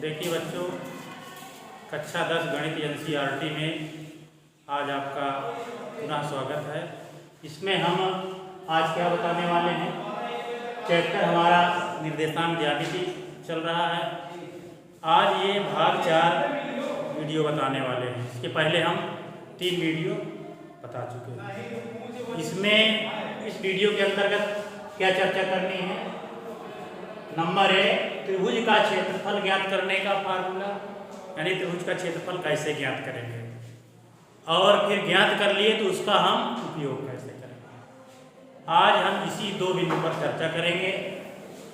देखिए बच्चों, कक्षा 10 गणित NCERT में आज आपका पुनः स्वागत है। इसमें हम आज क्या बताने वाले हैं। चैप्टर हमारा निर्देशांक ज्यामिति चल रहा है। आज ये भाग 4 वीडियो बताने वाले हैं। इसके पहले हम 3 वीडियो बता चुके हैं। इसमें इस वीडियो के अंतर्गत क्या चर्चा करनी है। नंबर 1, त्रिभुज का क्षेत्रफल ज्ञात करने का फार्मूला, यानी त्रिभुज का क्षेत्रफल कैसे ज्ञात करेंगे, और फिर ज्ञात कर लिए तो उसका हम उपयोग कैसे करेंगे। आज हम इसी 2 बिंदु पर चर्चा करेंगे।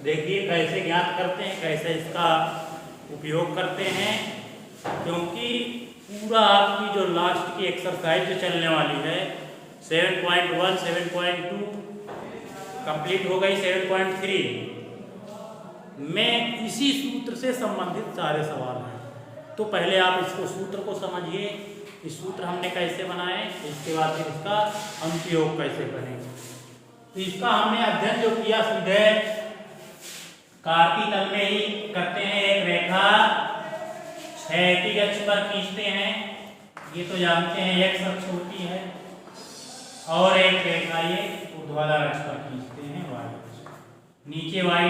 देखिए कैसे ज्ञात करते हैं, कैसे इसका उपयोग करते हैं, क्योंकि पूरा आपकी जो लास्ट की एक्सरसाइज जो चलने वाली है 7.1, 7.2 कंप्लीट हो गई, 7.3 में इसी सूत्र से संबंधित सारे सवाल हैं। तो पहले आप इसको सूत्र को समझिए, इस सूत्र हमने कैसे बनाए, इसके बाद फिर इसका अनुप्रयोग कैसे करेंगे। तो इसका हमने अध्ययन जो किया सीधे कार्तीय तल में ही करते हैं। एक रेखा क्षैतिज अक्ष पर खींचते हैं, ये तो जानते हैं x अक्ष होती है, और एक रेखा ये ऊर्ध्वाधर अक्ष पर खींचते हैं y अक्ष। नीचे y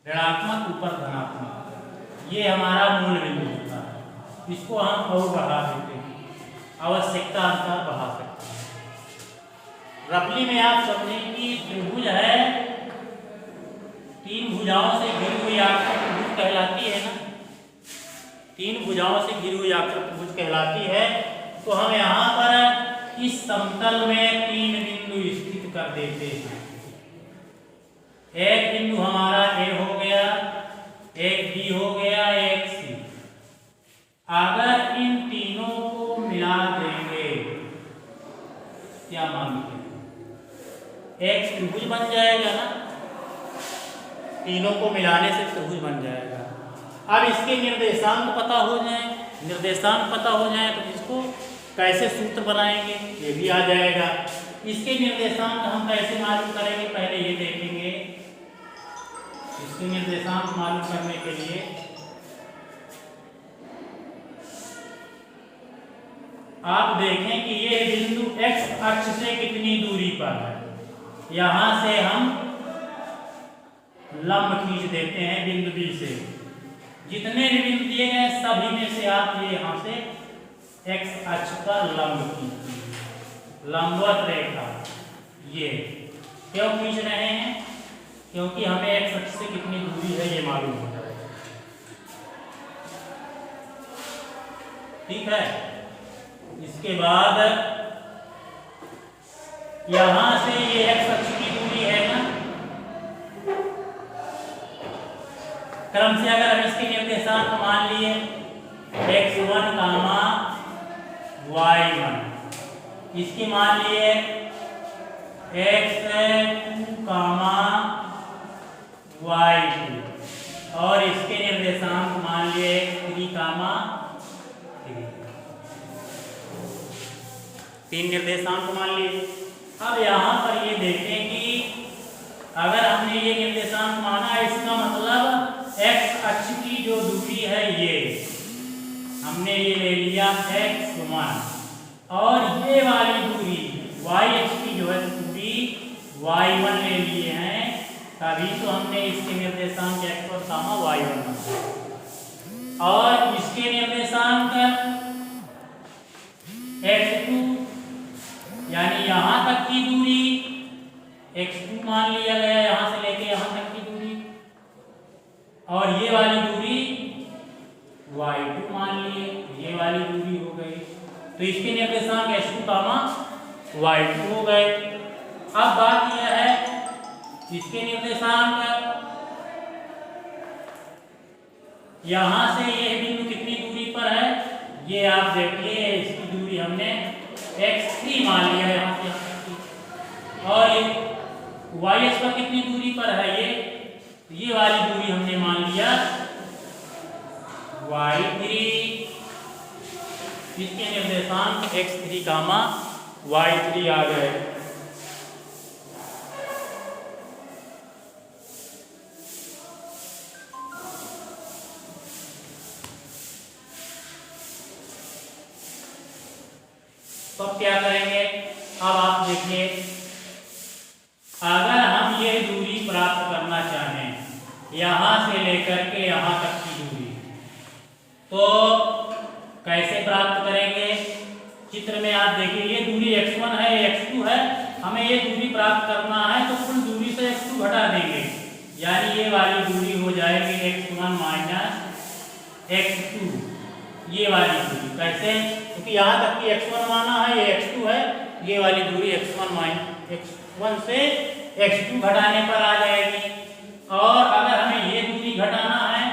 ऋणात्मक, ऊपर धनात्मक, ये हमारा मूल बिंदु होता है। इसको हम और बढ़ा देते हैं, आवश्यकता अनुसार बढ़ा सकते हैं। रफली में आप समझें कि त्रिभुज है, 3 भुजाओं से घिरी हुई आकृति त्रिभुज कहलाती है ना। 3 भुजाओं से घिरी हुई आकृति त्रिभुज कहलाती है। तो हम यहाँ पर इस समतल में 3 बिंदु स्थित कर देते हैं। एक बिंदु हमारा A हो गया, एक B हो गया, एक C। अगर इन तीनों को मिला देंगे क्या मानते हैं, एक त्रिभुज बन जाएगा ना। तीनों को मिलाने से त्रिभुज बन जाएगा। अब इसके निर्देशांक पता हो जाए, तो इसको कैसे सूत्र बनाएंगे ये भी आ जाएगा। इसके निर्देशांक हम कैसे मालूम करेंगे, पहले ये देखेंगे। इसके निर्देशांक मालूम करने के लिए आप देखें कि ये बिंदु x अक्ष से कितनी दूरी पर है। यहां से हम लंब खींच देते हैं बिंदु B से। जितने भी बिंदु दिए गए सभी में से आप ये यहां से x अक्ष पर लंब खींचिए, लंबवत रेखा। ये क्यों खींच रहे हैं, क्योंकि हमें x अक्ष से कितनी दूरी है ये मालूम हो जाएगा। ठीक है। इसके बाद यहां से ये x अक्ष की दूरी है ना। क्रम से अगर हम इसके निर्देशांक मान लिए x1, y1, इसकी मान लिए x2, y2, और इसके निर्देशांक मान लिए x3, 3 निर्देशांक मान लिए। अब यहाँ पर ये देखें कि अगर हमने ये निर्देशांक माना, इसका मतलब x अक्ष की जो दूरी है ये हमने ये ले लिया x1, और ये वाली दूरी y अक्ष की जो है दूरी y1 ले लिए हैं। तभी तो हमने इसके निर्देशांक x1, y1, और इसके निर्देशांक x2, यानी यहां तक की दूरी x2 मान लिया गया, यहां से लेके यहां तक की दूरी, और ये वाली दूरी y2 मान लिए, ये वाली दूरी हो गई। तो इसके निर्देशांक x2, y2 हो गए। अब बात यह है इसके निर्देशांक यहां से ये बिंदु कितनी दूरी पर है, ये आप देखिए। इसकी दूरी हमने x3 मान लिया है यहाँ से, और y अक्ष पर कितनी दूरी पर है ये वाली दूरी हमने मान लिया y3। इसके निर्देशांक x3, y3 आ गए। तो अब क्या करेंगे, अब आप देखिए, अगर हम ये दूरी प्राप्त करना चाहें यहां से लेकर के यहां तक की दूरी, तो कैसे प्राप्त करेंगे। चित्र में आप देखिए, ये दूरी x1 है, x2 है, हमें ये दूरी प्राप्त करना है तो कुल दूरी से x2 घटा देंगे, यानी ये वाली दूरी हो जाएगी x1 माइनस x2, ये वाली दूरी। कैसे, क्योंकि यहाँ तक की x1 माना है, ये x2 है, ये वाली दूरी x1 माइनस x1 से x2 घटाने पर आ जाएगी। और अगर हमें ये दूरी घटाना है,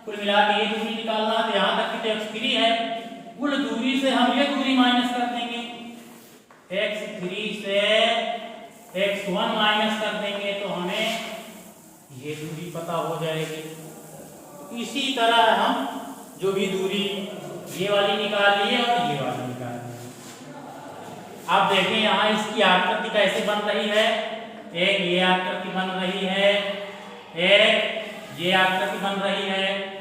कुल मिला के ये दूरी निकालना है, तो यहाँ तक की तो x3 है, कुल दूरी से हम ये दूरी माइनस कर देंगे, x3 से x1 माइनस कर देंगे तो हमें ये दूरी पता हो जाएगी। इसी तरह हम जो भी दूरी ये वाली निकाल लिए और ये वाली निकाल ली। आप देखें यहाँ इसकी आकृति कैसे बन रही है, एक ये आकृति बन रही है, एक ये आकृति बन रही है,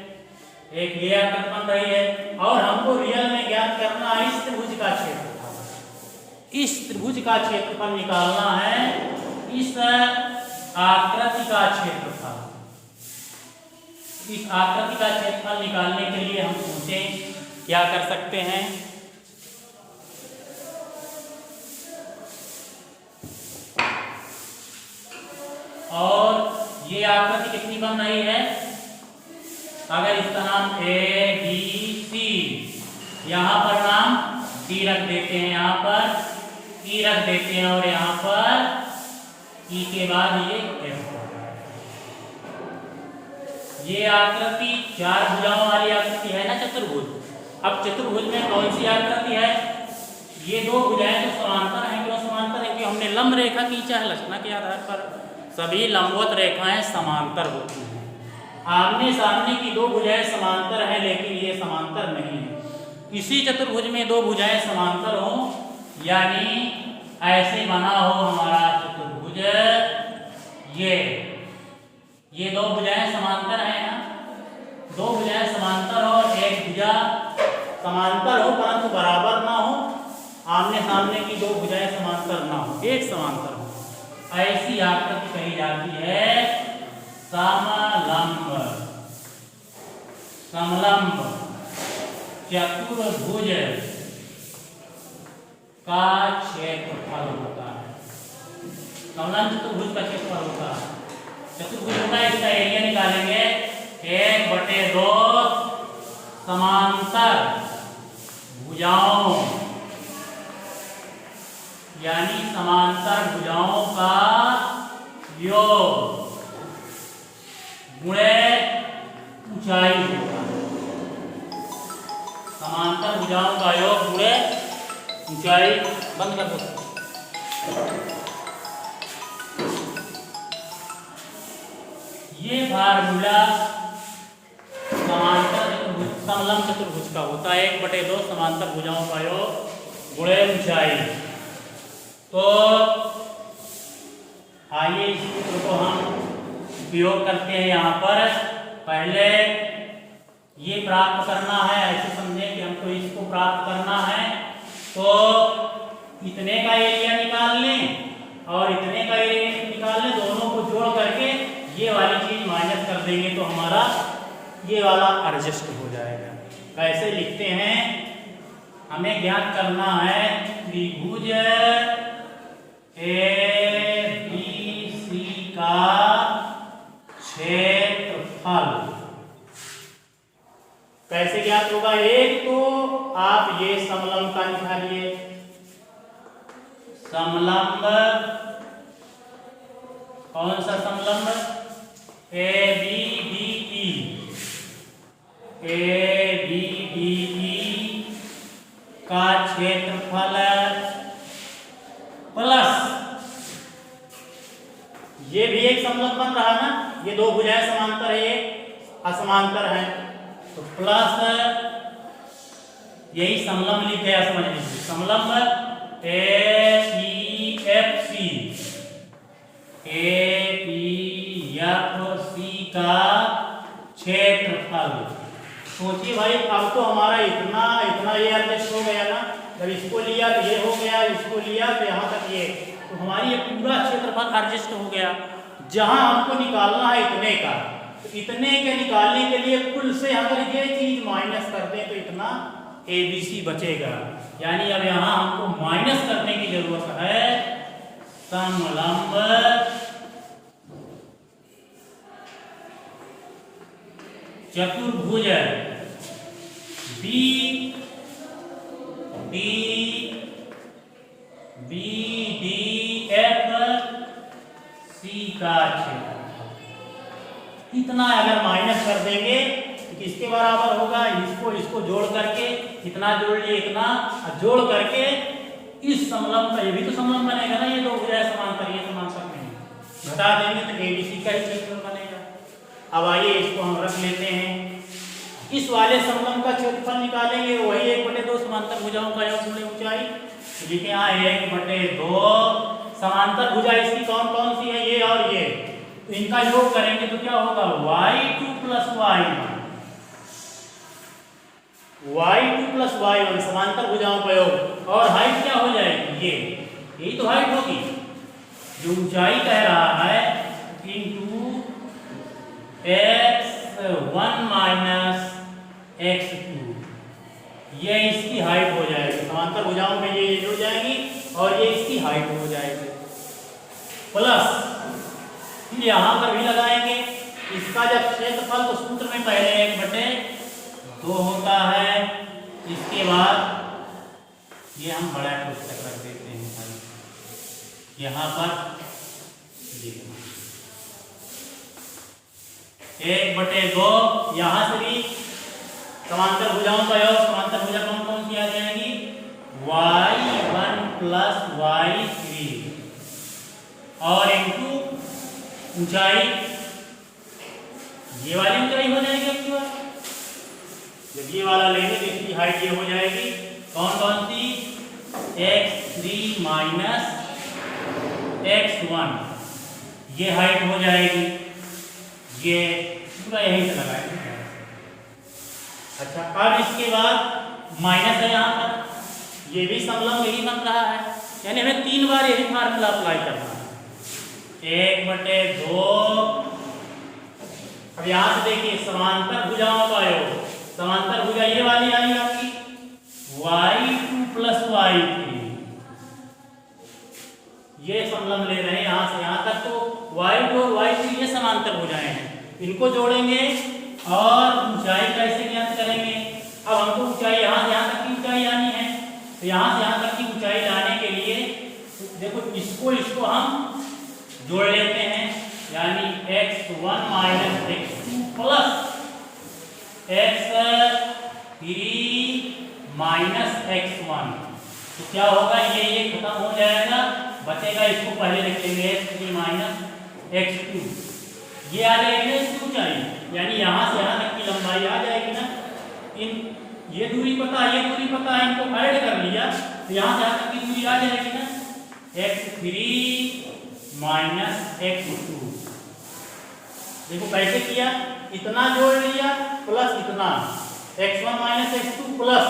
एक ये आकृति बन रही है, और हमको रियल में ज्ञात करना है इस त्रिभुज का क्षेत्रफल। इस त्रिभुज का क्षेत्रफल निकालना है, इस आकृति का क्षेत्रफल। इस आकृति का क्षेत्रफल निकालने के लिए हम सोचें क्या कर सकते हैं। और ये आकृति कितनी बन रही है, अगर इसका नाम ए बी सी, यहाँ पर नाम डी रख देते हैं, यहाँ पर ई रख देते हैं, और यहाँ पर ई के बाद ये एफ। ये आकृति चार भुजाओं वाली आकृति है ना, चतुर्भुज। अब चतुर्भुज में कौन सी आकृति है, ये दो भुजाएं तो समांतर हैं। क्यों समांतर है, कि हमने लंब रेखा खींचा है, लक्षणा के आधार पर सभी लंबवत रेखाएं समांतर होती हैं। आमने सामने की दो भुजाएं समांतर हैं, लेकिन ये समांतर नहीं है। इसी चतुर्भुज में दो भुजाएं समांतर हो, यानी ऐसे बना हो हमारा चतुर्भुज, ये दो भुजाएं समांतर है ना, दो भुजाएं समांतर हो और एक भुजा समांतर हो परंतु बराबर ना हो, आमने सामने की दो भुजाएं समांतर ना हो, एक समांतर हो, ऐसी आकृति कही जाती है समलंब। समलंब चतुर्भुज का क्षेत्रफल होता है। समलंब चतुर्भुज का क्षेत्रफल होता है। चतुर्भुज का इसका एरिया निकालेंगे, 1/2 समांतर भुजाओं, यानी समांतर भुजाओं का योग गुणे ऊंचाई होगा। समांतर भुजाओं का योग गुणे ऊंचाई। बंद कर दो। ये फार्मूला समांतर चतुर्भुज, समलंब चतुर्भुज का होता है, 1/2 समांतर भुजाओं का योग गुणे ऊंचाई। तो आइए इस सूत्र को हम उपयोग करते हैं। यहाँ पर पहले ये प्राप्त करना है, ऐसे समझें कि हमको इसको प्राप्त करना है, तो इतने का एरिया निकाल लें और इतने का एरिया निकाल लें, दोनों को जोड़ करके ये वाली चीज माइनस कर देंगे तो हमारा ये वाला एडजस्ट हो जाएगा। कैसे लिखते हैं, हमें ज्ञात करना है त्रिभुज ABC का क्षेत्रफल। कैसे ज्ञात होगा, एक तो आप ये समलंब का निकालिए, समलंब कौन सा समलंब, ABBE, ABBE का क्षेत्रफल प्लस ये भी एक समलंब बन रहा ना, ये दो भुजाएं समांतर है, ये असमांतर है, तो प्लस यही समलंब लिख गया, समझ लीजिए समलंब APFC, APFC का क्षेत्रफल। सोचिए भाई, अब तो हमारा इतना ये एडजस्ट हो गया ना, जब इसको लिया तो ये हो गया, इसको लिया तो यहाँ तक ये, तो हमारी ये पूरा क्षेत्रफल एडजस्ट हो गया। जहाँ हमको निकालना है इतने का, तो इतने के निकालने के लिए कुल से अगर ये चीज माइनस कर दें तो इतना ABC बचेगा। यानी अब यहाँ हमको माइनस करने की जरूरत है समलंब चतुर्भुज BDFC का क्षेत्रफल इतना अगर माइनस कर देंगे तो किसके बराबर होगा, इसको जोड़ करके इतना जोड़ लिए, इतना जोड़ करके इस समलंब का, ये भी तो समलंब बनेगा ना, ये दो भुजाएं समांतर, ये समांतर नहीं, घटा देंगे तो ABC का ही क्षेत्रफल बनेगा। अब आइए इसको हम रख लेते हैं, इस वाले समलंब का क्षेत्रफल निकालेंगे, वही 1/2 समांतर भुजाओं का योग गुणे ऊंचाई। लिखे यहाँ 1/2 समांतर भुजा इसकी कौन कौन सी है, ये और ये, तो इनका योग करेंगे तो क्या होगा, y2 + y1 समांतर भुजाओं का योग। और हाइट क्या हो जाएगी, ये यही तो हाइट होगी, जो ऊंचाई कह रहा है, इंटू x1 - x2, ये इसकी हाइट हो जाएगी। समांतर भुजाओं में ये जुड़ जाएंगी और ये इसकी हाइट हो जाएगी। प्लस फिर यहाँ पर भी लगाएंगे, इसका जब क्षेत्रफल तो सूत्र में पहले 1/2 होता है, इसके बाद ये हम बड़ा कोष्ठक रख देते हैं यहाँ पर, 1/2, यहाँ से भी समांतर भुजाओं का योग, समांतर भुजा कौन कौन सी आ जाएंगी, y1 + y3 और इनटू ऊंचाई, ये वाली ऊंचाई हो जाएगी आपकी बात। जब ये वाला लेंगे तो इसकी हाइट ये हो जाएगी, कौन कौन सी, x3 - x1, ये हाइट हो जाएगी, ये पूरा यहीं से लगाएंगे। अच्छा, अब इसके बाद माइनस है यहाँ पर, ये भी समलंब यही बन रहा है, यानी हमें 3 बार यही फार्मूला अप्लाई करना है, 1/2। अब यहाँ से देखिए समांतर भुजाओं का योग, समांतर भुजा ये वाली आई आपकी, y2 + y3, ये समलंब ले रहे हैं यहाँ से यहाँ तक, तो y2 और y3 ये समांतर भुजाएं हैं, इनको जोड़ेंगे और ऊंचाई कैसे ज्ञात करेंगे। अब हमको ऊंचाई यहाँ से यहाँ तक की ऊंचाई आनी है, तो यहाँ से यहाँ तक की ऊंचाई लाने के लिए देखो इसको हम जोड़ लेते हैं, यानी x1 - x2 + x3 - x1, तो क्या होगा, ये खत्म हो जाएगा, बचेगा, इसको पहले लिख लेंगे x3 - x2, ये आ जाएगी ना इसकी ऊंचाई, यानी यहाँ से यहाँ तक की लंबाई आ जाएगी ना। ये दूरी पता है, ये दूरी पता है, इनको ऐड कर लिया तो यहाँ से यहाँ तक की दूरी आ जाएगी ना, x3 - x2। देखो कैसे किया, इतना जोड़ लिया प्लस इतना, x1 - x2 plus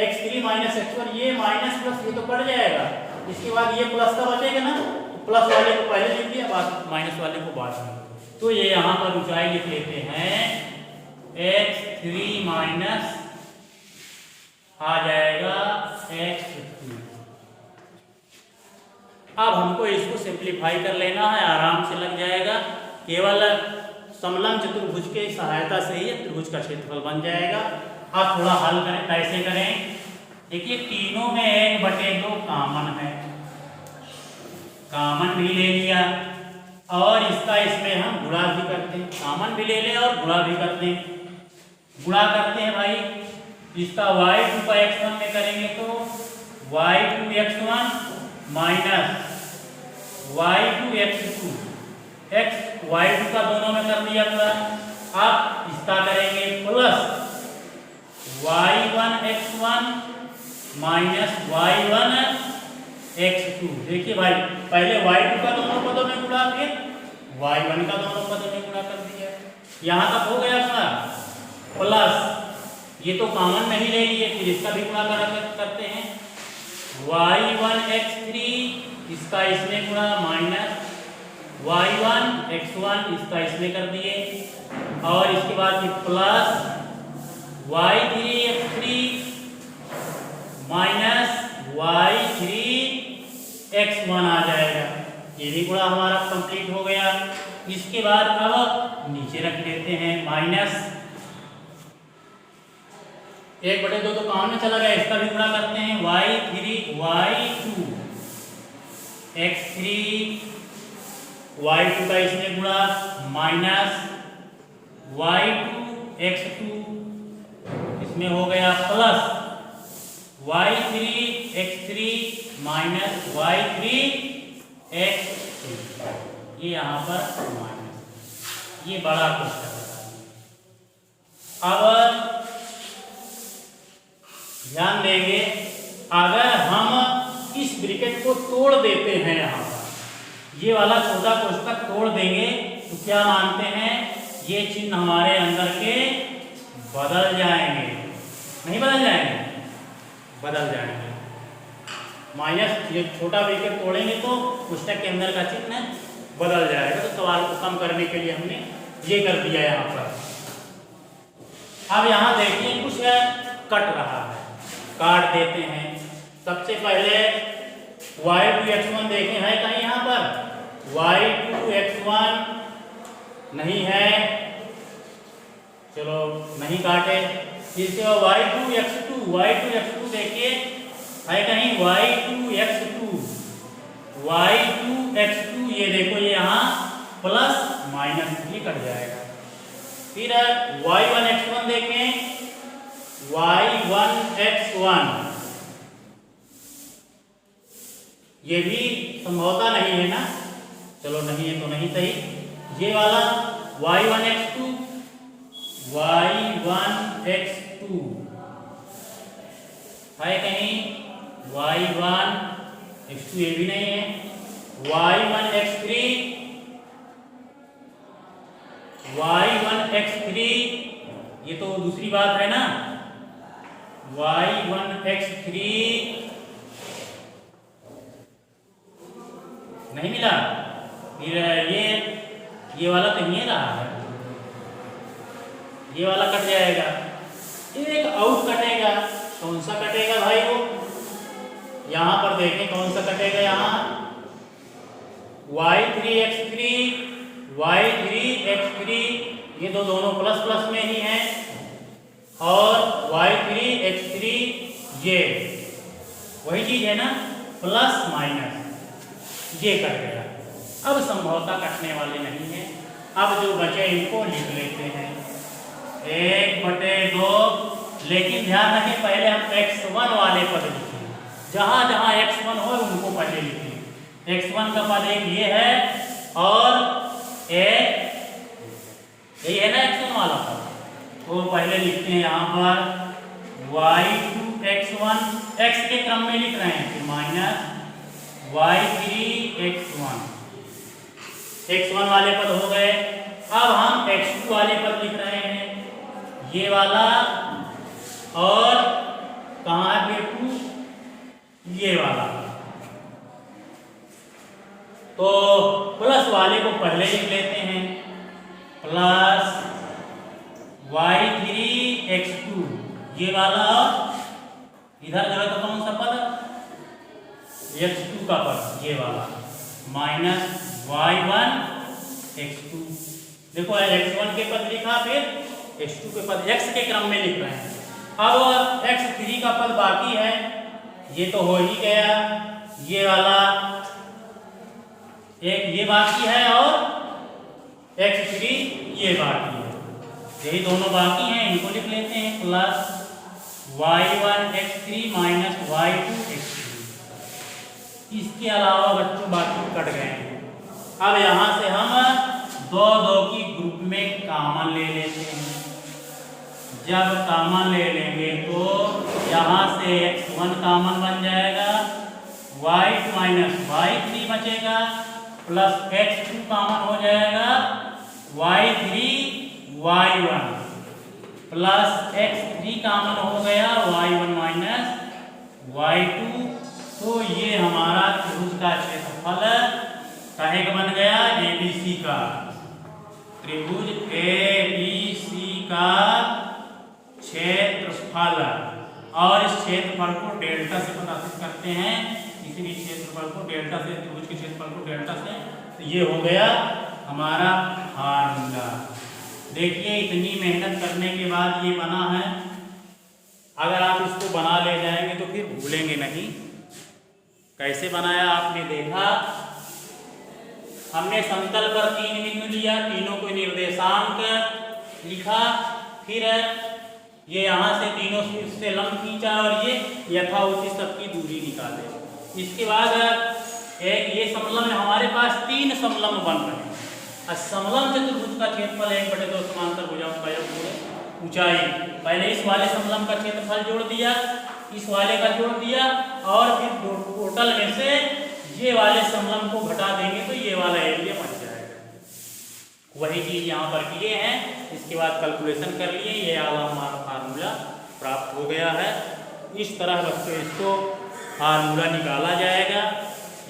x3 - x1, ये माइनस प्लस ये तो कट जाएगा, इसके बाद ये प्लस का बचेगा ना, प्लस वाले को पहले लिख दिया, बाद माइनस वाले को बाद में, तो ये यहाँ पर ऊंचाई लिख लेते हैं, x3 - आ जाएगा x2। अब हमको इसको सिंप्लीफाई कर लेना है, आराम से लग जाएगा, केवल समलंब चतुर्भुज के सहायता से ही त्रिभुज का क्षेत्रफल बन जाएगा। अब थोड़ा हल करें, कैसे करें, देखिए तीनों में 1/2 कॉमन है, कॉमन भी ले लिया और इसका इसमें हम गुणा भी करते हैं, कॉमन भी ले लें और गुणा भी करते हैं। गुणा करते हैं भाई, इसका y2 का x1 में करेंगे तो y2 x1 minus y2 x2, x y2 का दोनों में कर दिया था, अब इसका करेंगे plus y1 x1 minus y1 x2। देखिए भाई, पहले y2 का दोनों पदों में गुणा, फिर y1 का दोनों पदों में गुणा कर दिया, यहाँ तक हो गया अपना, प्लस ये तो कॉमन नहीं ले लिए, फिर इसका भी गुणा करते हैं, y1x3 इसका इसमें गुणा माइनस y1x1 इसका इसमें कर दिए, और इसके बाद फिर प्लस y3x3 माइनस y3x1 आ जाएगा। ये भी गुणा हमारा कंप्लीट हो गया। इसके बाद अब नीचे रख लेते हैं माइनस 1/2 तो काम में चला गया, इसका भी गुणा करते हैं y2x3 y2 का इसमें गुणा माइनस y2x2 इसमें हो गया प्लस y3x3 माइनस y3x3 ये यहाँ पर माइनस, ये बड़ा क्वेश्चन बता दिया। अब ध्यान देंगे, अगर हम इस ब्रैकेट को तोड़ देते हैं, यहाँ पर ये वाला छोटा कोष्ठक तोड़ देंगे तो क्या मानते हैं, ये चिन्ह हमारे अंदर के बदल जाएंगे। नहीं बदल जाएंगे? बदल जाएंगे। माइनस ये छोटा ब्रैकेट तोड़ेंगे तो कोष्ठक के अंदर का चिन्ह बदल जाएगा। तो सवाल को कम करने के लिए हमने ये कर दिया यहाँ पर। अब यहाँ देखिए कुछ कट रहा है, काट देते हैं। सबसे पहले y2x1 देखें, है कहीं यहाँ पर y2x1 नहीं है, चलो नहीं काटे। इसके बाद y2x2 देखिए, है कहीं y2x2 ये देखो, ये यहाँ प्लस माइनस भी कट जाएगा। फिर y1x1 देखें, y1x1 ये भी संभवता नहीं है ना, चलो नहीं है तो नहीं सही। ये वाला y1x2 है कहीं y1x2 ये भी नहीं है। y1x3 ये तो दूसरी बात है ना, y1x3 नहीं मिला। फिर ये वाला तो नहीं रहा है, ये वाला कट जाएगा। एक आउट कटेगा, कौन सा कटेगा भाई? वो यहाँ पर देखें कौन सा कटेगा। यहाँ y3x3 ये तो दोनों प्लस प्लस में ही हैं, और y3x3 ये वही चीज है ना, प्लस माइनस, ये कट गया। अब संभवतः कटने वाले नहीं है। अब जो बचे इनको लिख लेते हैं 1/2। लेकिन ध्यान रखें, पहले हम x1 वाले पद लिखें, जहां जहां x1 हो उनको पहले लिखें। x1 का पद एक ये है और एक यही है ना x1 वाला पद, तो पहले लिखते हैं यहाँ पर y2x1, x के क्रम में लिख रहे हैं, फिर माइनस y3x1, x1 वाले पद हो गए। अब हम x2 वाले पद लिख रहे हैं, ये वाला, और कहाँ है फिर 2, ये वाला। तो प्लस वाले को पहले लिख लेते हैं, प्लस y3x2 ये वाला, इधर जगह तो कौन सा पद, x2 का पद ये वाला, माइनस y1x2। देखो x1 के पद लिखा, फिर x2 के पद x के क्रम में लिख रहे हैं। अब x3 का पद बाकी है, ये तो हो ही गया, ये वाला एक ये बाकी है, और x3 ये बाकी है, यही दोनों बाकी हैं, इनको लिख लेते हैं, प्लस y1x3 माइनस y2x3। इसके अलावा बच्चों बाकी कट गए हैं। अब यहाँ से हम 2 की ग्रुप में कॉमन ले लेते हैं। जब कॉमन ले लेंगे तो यहाँ से x1 कॉमन बन जाएगा, y2 माइनस y3 बचेगा, प्लस x2 कॉमन हो जाएगा, y3 y1 plus x3 common हो गया, y1 माइनस y2 तो ये हमारा त्रिभुज का क्षेत्रफल काहे का बन गया, ABC का। त्रिभुज ABC का क्षेत्रफल, और इस क्षेत्रफल को डेल्टा से प्रकाशित करते हैं, किसी भी क्षेत्रफल को डेल्टा से, त्रिभुज के क्षेत्रफल को डेल्टा से। तो ये हो गया हमारा फार्मूला। देखिए इतनी मेहनत करने के बाद ये बना है। अगर आप इसको बना ले जाएंगे तो फिर भूलेंगे नहीं। कैसे बनाया आपने देखा, हमने समतल पर 3 बिंदु लिया, तीनों को निर्देशांक लिखा, फिर ये यहाँ से तीनों से लंब खींचा और ये यथाउचित सबकी दूरी निकाले। इसके बाद एक ये समलंब है, हमारे पास 3 समलंब बन रहे हैं। समलंब चतुर्भुज का क्षेत्रफल 1/2 समांतर भुजाओं का योग ऊंचाई। पहले इस वाले समलंब का क्षेत्रफल जोड़ दिया, इस वाले का जोड़ दिया, और फिर टोटल में से ये वाले समलंब को घटा देंगे तो ये वाला एरिया बन जाएगा। वही चीज यहाँ पर किए हैं। इसके बाद कैलकुलेशन कर लिए, ये वाला हमारा फार्मूला प्राप्त हो गया है। इस तरह बच्चों इसको फार्मूला निकाला जाएगा।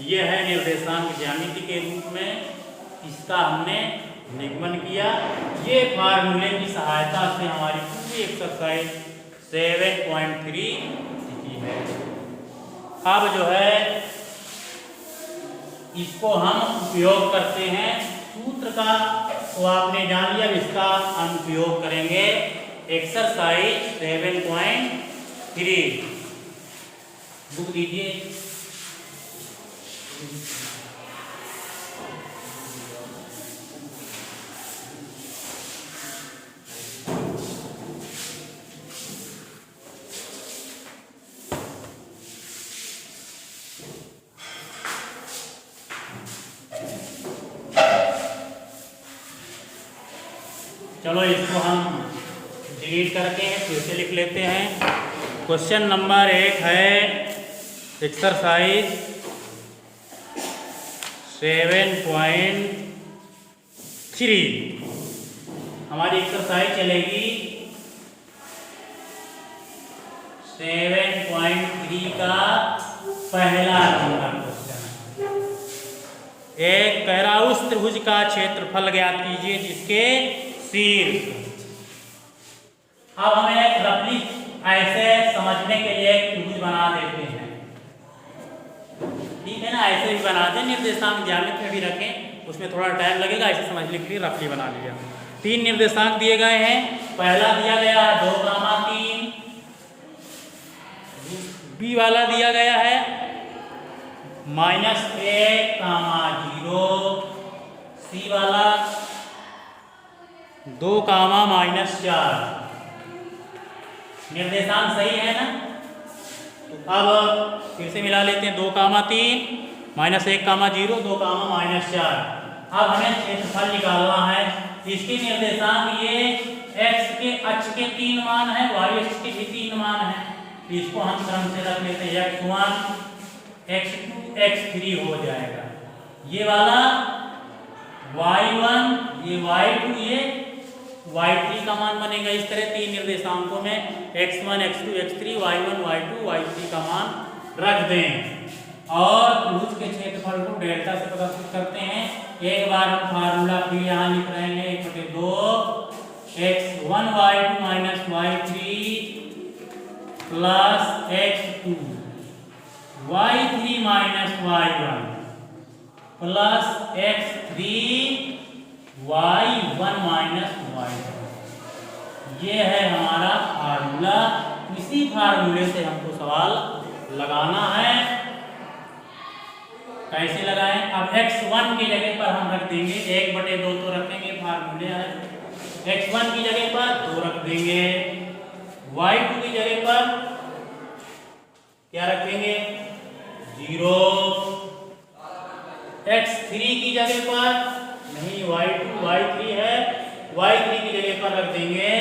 ये है निर्देशांक ज्यामिति के रूप में, इसका हमने निगमन किया। ये फार्मूले की सहायता से हमारी पूरी एक्सरसाइज 7.3 की है। अब जो है इसको हम उपयोग करते हैं, सूत्र का तो आपने जान लिया, इसका हम उपयोग करेंगे एक्सरसाइज 7.3। बुक दीजिए। चलो इसको हम डिलीट करके फिर से लिख लेते हैं। क्वेश्चन नंबर 1 है एक्सरसाइज 7.3। हमारी एक्सरसाइज चलेगी 7.3 का पहला नंबर क्वेश्चन। एक कह रहा उस त्रिभुज का क्षेत्रफल ज्ञात कीजिए जिसके शीर्ष। अब हमें एक रफली ऐसे समझने के लिए एक त्रिभुज बना देते हैं, ठीक है ना। ऐसे भी बना दें, निर्देशांक ज्यामिति में भी रखें, उसमें थोड़ा टाइम लगेगा। ऐसे समझने के लिए रफली बना लिया। 3 निर्देशांक दिए गए हैं। पहला दिया गया है 2,3, बी वाला दिया गया है -1,0, सी वाला 2,-4। निर्देशांक सही है ना। तो अब फिर से मिला लेते हैं 2,3, -1,0, 2,-4। अब हमें क्षेत्रफल निकालना है। इसके निर्देशांक ये x के अक्ष के 3 मान है, y अक्ष के भी 3 मान है। इसको हम क्रम से रख लेते हैं, x1, x2, x3 हो जाएगा। ये वाला y1, ये y2, ये y3 का मान बनेगा। इस तरह 3 निर्देशांकों में x1, x2, x3, y1, y2, y3 का मान रख दें और त्रिभुज के क्षेत्रफल को डेल्टा से प्रदर्शित करते हैं। एक बार हम फार्मूला फिर यहाँ लिख रहे हैं 1/2 x1 y2 minus y3 plus x2 y3 minus y1 plus x3 y1 minus y2। ये है हमारा फार्मूला। इसी फार्मूले से हमको सवाल लगाना है। कैसे लगाएं? अब x1 की जगह पर हम रख देंगे 1/2 तो रखेंगे, फार्मूले है। x1 की जगह पर 2 रख देंगे, y2 की जगह पर क्या रखेंगे 0, x3 की जगह पर नहीं, y2 y3 है, y3 की जगह पर रख देंगे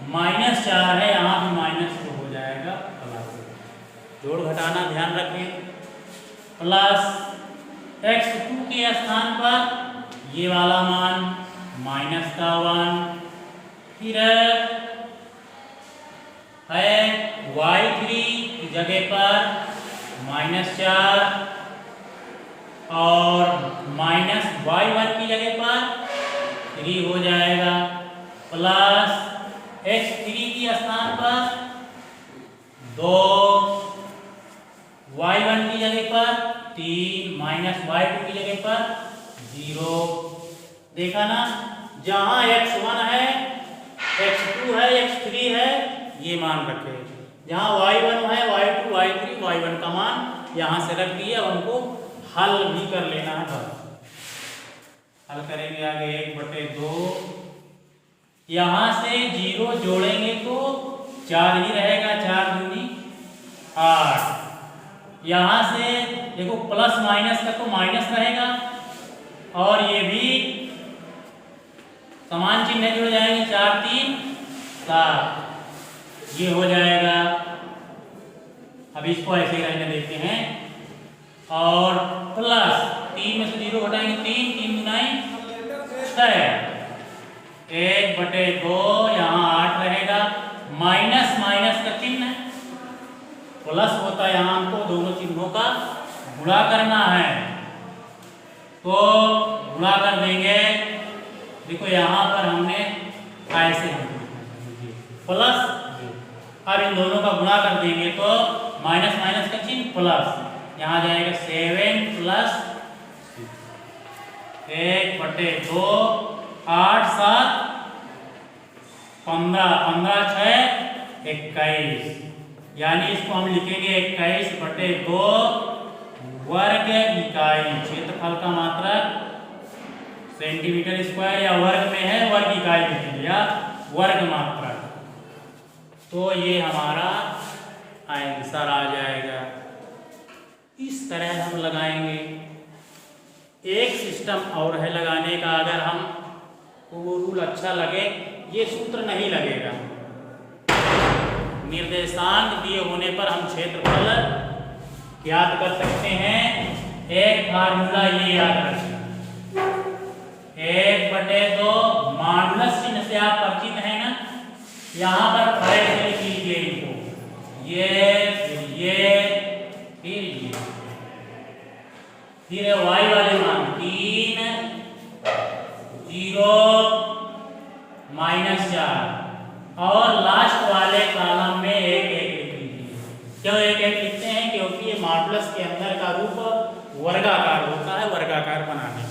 -4 है, यहाँ भी -2 हो जाएगा। प्लस जोड़ घटाना ध्यान रखें, प्लस x2 के स्थान पर ये वाला मान -1, फिर है y3 की जगह पर -4 और -y1 की जगह पर 3 हो जाएगा, प्लस x3 की स्थान पर 2, y1 की जगह पर 3 -y2 की जगह पर 0। देखा ना, जहां x1 है, x2 है, x3 है, ये मान रखे। जहां y1 है, y2, y3, y1 का मान यहां से रख दिए। अब हमको हल भी कर लेना है। बस हल करेंगे आगे 1/2। यहां से 0 जोड़ेंगे तो 4 ही रहेगा, 4 दूनी 8। यहां से देखो प्लस माइनस का तो माइनस रहेगा, और ये भी समान चिन्ह जुड़ जाएंगे, 4 3 7, ये हो जाएगा। अब इसको ऐसे ही रहने देते हैं, और प्लस 3 में से 0 घटाएंगे, 3 3 गुनाई 6, 1/2, यहाँ 8 रहेगा। माइनस माइनस का चिन्ह प्लस होता है, यहाँ हमको दोनों चिन्हों का गुणा करना है, तो गुणा कर देंगे। देखो यहाँ पर हमने ऐसे प्लस, अब इन दोनों का गुणा कर देंगे तो माइनस माइनस का चिन्ह प्लस, यहाँ जाएगा 7 + 1/2, 8 7 15, 15 6 21, यानी इसको हम लिखेंगे 21/2 वर्ग इकाई। क्षेत्रफल का मात्रक सेंटीमीटर स्क्वायर या वर्ग में है, वर्ग इकाई लिखेंगे या वर्ग मात्रक, तो ये हमारा आंसर आ जाएगा। इस तरह हम लगाएंगे। एक सिस्टम और है लगाने का, अगर हम वो रूल अच्छा लगे, ये सूत्र नहीं लगेगा। निर्देशांक दिए होने पर हम क्षेत्रफल ज्ञात कर सकते हैं। एक फार्मूला ये याद रखें, 1/2 मॉडुलस चिन्ह से आप परिचित हैं ना, यहाँ पर खड़े से लिख लीजिए इनको, ये फिर y वाले मान 3 0 -4, और लास्ट वाले कॉलम में 1 1 लिख लीजिए। क्यों 1 1 लिखते हैं? क्योंकि ये मॉडुलस के अंदर का रूप वर्गाकार होता है, वर्गाकार बनाने में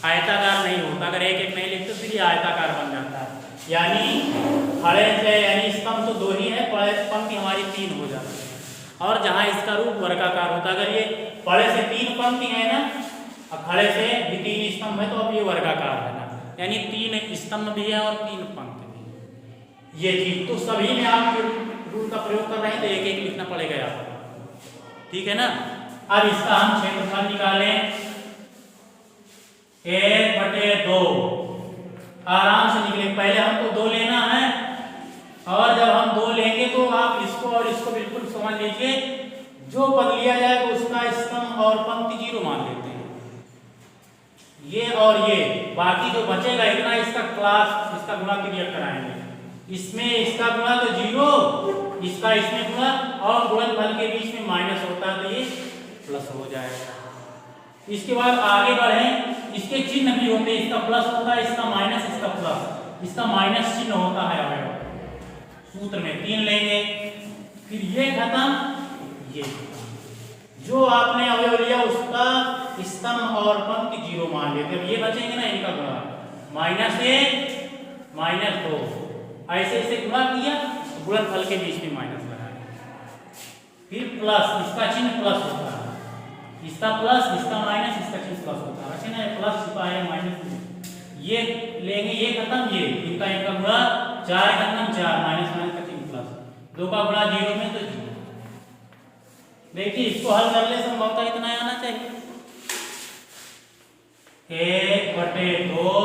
आयताकार नहीं होता। अगर 1 1 नहीं लिखते फिर ये आयताकार बन जाता है, यानी खड़े से, यानी स्तंभ तो 2 ही है, पंक्ति हमारी 3 हो जाती है, और जहां इसका रूप वर्गाकार होता है। अगर ये पड़े से 3 पंक्ति है ना, और खड़े से भी 3 स्तंभ है, तो अब ये वर्गाकार है ना, यानी 3 स्तंभ भी है और 3 पंक्ति भी है। ये चीज तो सभी में आप रूल का प्रयोग कर रहे हैं, तो 1 1 लिखना पड़ेगा आपको, ठीक है ना। अब इसका हम क्षेत्रफल निकालें, 1/2 आराम से निकले। पहले हमको 2 लेना है, और जब हम 2 लेंगे तो आप इसको और इसको बिल्कुल समझ लीजिए, जो पद लिया जाएगा उसका स्तंभ और पंक्ति 0 मान लेते हैं, ये और ये। बाकी जो बचेगा इतना, इसका क्लास, इसका गुणा क्रिया कराएंगे। इसमें इसका गुणा तो 0, इसका इसमें गुणा, और गुणनफल के बीच में माइनस होता है, तो ये प्लस हो जाएगा। इसके बाद आगे बढ़ें, इसके चिन्ह भी होते हैं, इसका प्लस होता है, इसका माइनस, इसका प्लस, इसका माइनस चिन्ह होता है अवयव। सूत्र में 3 लेंगे, फिर ये खत्म, ये जो आपने अवयव लिया उसका स्तंभ और पंक्ति 0 मान लेते हैं। ये बचेंगे ना, इनका गुणा -1 -2, ऐसे ऐसे गुणा किया, गुणनफल के बीच में माइनस लगाया, फिर प्लस, इसका चिन्ह प्लस होता है, इसका प्लस, इसका माइनस, इसका चिन्ह प्लस होता है, अच्छा ना, प्लस छिपा है माइनस, ये लेंगे, ये खत्म, ये इनका गुणा 4 खत्म, 4 माइनस माइनस का चिन्ह प्लस, 2 का गुणा 0 में तो 0। देखिए इसको हल करने से संभवतः इतना आना चाहिए, 1/2,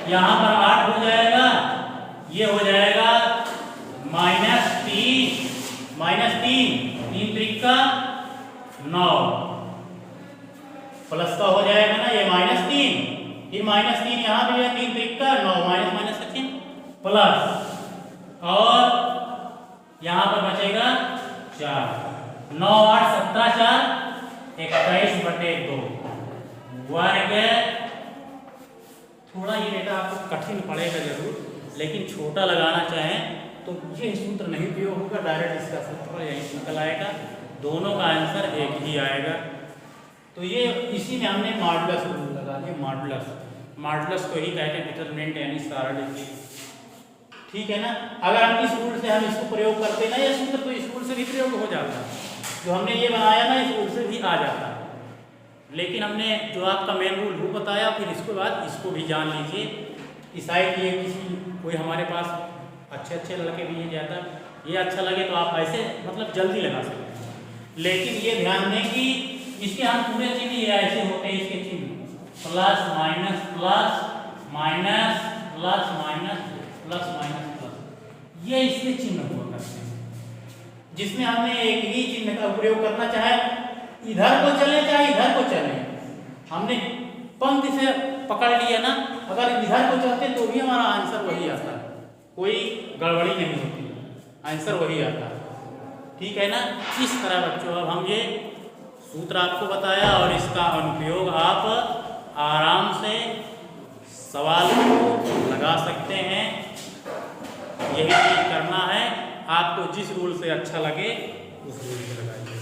यहाँ पर 8 हो जाएगा, ये हो जाएगा -3, -3 3 त्रिका 9, प्लस का हो जाएगा ना, ये -3, फिर -3 यहाँ भी है, 3 त्रिका 9, माइनस माइनस का चिन्ह प्लस, और यहाँ पर बचेगा 4, 9 8 17 4 21/2 वर्ग। थोड़ा ये बेटा आपको कठिन पड़ेगा जरूर, लेकिन छोटा लगाना चाहें तो ये सूत्र नहीं उपयोग होगा, डायरेक्ट इसका सूत्र यही निकल आएगा, दोनों का आंसर एक ही आएगा। तो ये इसी में हमने मॉडुलस रूल लगा दिया। मॉडुलस को ही कहते हैं डिटरमिनेंट यानी सारणी। ठीक है ना। अगर हम इस रूल से हम इसको प्रयोग करते ना, ये सूत्र तो इस रूल से भी प्रयोग हो जाता है, जो हमने ये बनाया ना इस रूल से भी आ जाता है। लेकिन हमने जो आपका मेन रूल वो बताया, फिर इसके बाद इसको भी जान लीजिए। ईसाई ये किसी कोई हमारे पास अच्छे लड़के भी ये जाता ये अच्छा लगे तो आप ऐसे मतलब जल्दी लगा सकते हैं। लेकिन ये ध्यान दें कि इसके हम पूरे चिन्ह ये ऐसे होते हैं, इसके चिन्ह plus minus plus minus plus minus plus minus plus, ये इसके चिन्ह हुआ करते हैं, जिसमें हमने एक ही चिन्ह का प्रयोग करना चाहे इधर को चले चाहे इधर को चले। हमने पंक्ति से पकड़ लिया ना, अगर इधर को चलते तो भी हमारा आंसर वही आता है, कोई गड़बड़ी नहीं होती, आंसर वही आता है। ठीक है ना। इस तरह बच्चों अब हम ये सूत्र आपको बताया और इसका अनुप्रयोग आप आराम से सवाल को लगा सकते हैं। यही चीज करना है, आपको जिस रूल से अच्छा लगे उस रूल से लगाइए।